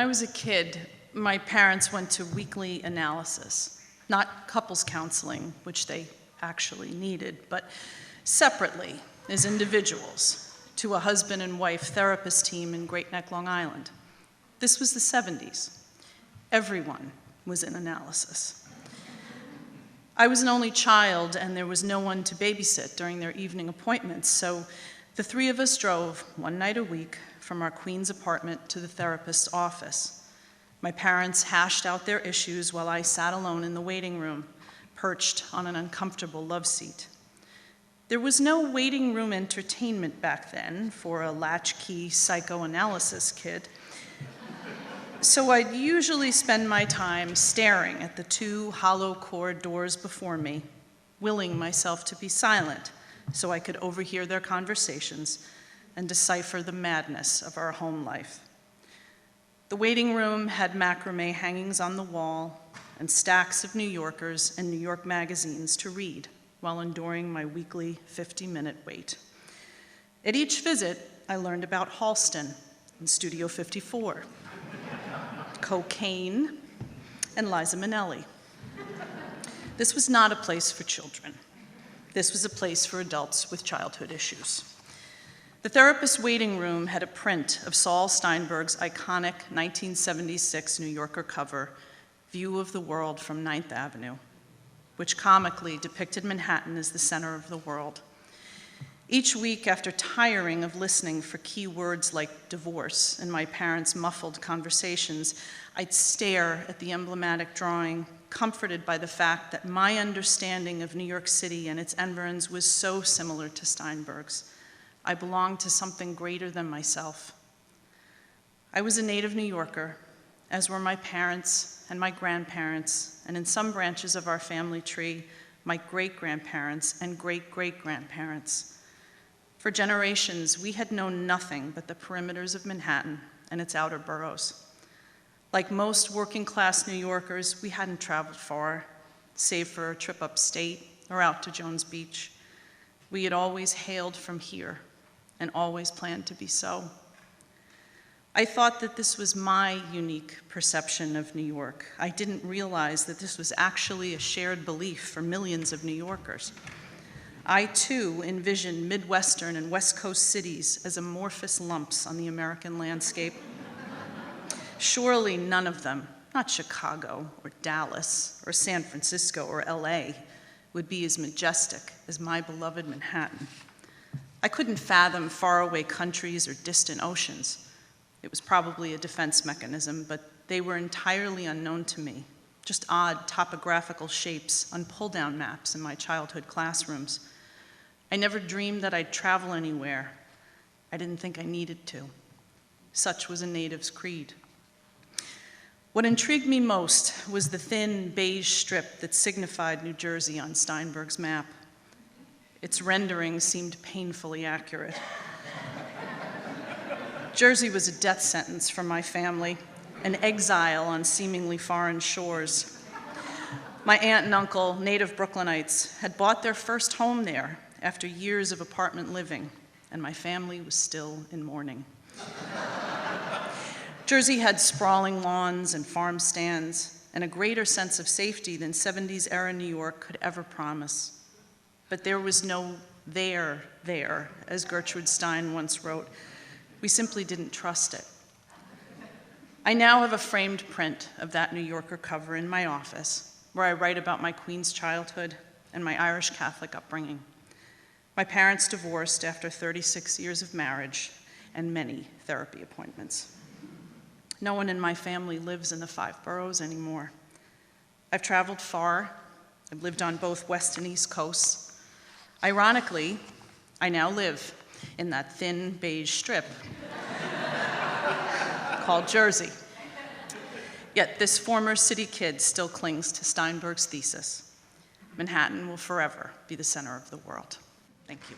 I was a kid, my parents went to weekly analysis, not couples counseling, which they actually needed, but separately as individuals to a husband and wife therapist team in Great Neck, Long Island. This was the 70s. Everyone was in analysis. I was an only child, and there was no one to babysit during their evening appointments, so the three of us drove one night a week from our Queens apartment to the therapist's office. My parents hashed out their issues while I sat alone in the waiting room, perched on an uncomfortable love seat. There was no waiting room entertainment back then for a latchkey psychoanalysis kid, so I'd usually spend my time staring at the two hollow core doors before me, willing myself to be silent so I could overhear their conversations and decipher the madness of our home life. The waiting room had macrame hangings on the wall and stacks of New Yorkers and New York magazines to read while enduring my weekly 50-minute wait. At each visit, I learned about Halston and Studio 54, cocaine, and Liza Minnelli. This was not a place for children. This was a place for adults with childhood issues. The therapist's waiting room had a print of Saul Steinberg's iconic 1976 New Yorker cover, View of the World from 9th Avenue, which comically depicted Manhattan as the center of the world. Each week, after tiring of listening for key words like divorce in my parents' muffled conversations, I'd stare at the emblematic drawing, comforted by the fact that my understanding of New York City and its environs was so similar to Steinberg's. I belonged to something greater than myself. I was a native New Yorker, as were my parents and my grandparents, and in some branches of our family tree, my great-grandparents and great-great-grandparents. For generations, we had known nothing but the perimeters of Manhattan and its outer boroughs. Like most working-class New Yorkers, we hadn't traveled far, save for a trip upstate or out to Jones Beach. We had always hailed from here and always planned to be so. I thought that this was my unique perception of New York. I didn't realize that this was actually a shared belief for millions of New Yorkers. I, too, envisioned Midwestern and West Coast cities as amorphous lumps on the American landscape. Surely none of them, not Chicago or Dallas or San Francisco or LA, would be as majestic as my beloved Manhattan. I couldn't fathom faraway countries or distant oceans. It was probably a defense mechanism, but they were entirely unknown to me, just odd topographical shapes on pull-down maps in my childhood classrooms. I never dreamed that I'd travel anywhere. I didn't think I needed to. Such was a native's creed. What intrigued me most was the thin beige strip that signified New Jersey on Steinberg's map. Its rendering seemed painfully accurate. Jersey was a death sentence for my family, an exile on seemingly foreign shores. My aunt and uncle, native Brooklynites, had bought their first home there after years of apartment living, and my family was still in mourning. Jersey had sprawling lawns and farm stands and a greater sense of safety than 70s-era New York could ever promise. But there was no there, as Gertrude Stein once wrote. We simply didn't trust it. I now have a framed print of that New Yorker cover in my office, where I write about my Queens childhood and my Irish Catholic upbringing. My parents divorced after 36 years of marriage and many therapy appointments. No one in my family lives in the 5 boroughs anymore. I've traveled far. I've lived on both West and East coasts. Ironically, I now live in that thin beige strip called Jersey. Yet this former city kid still clings to Steinberg's thesis: Manhattan will forever be the center of the world. Thank you.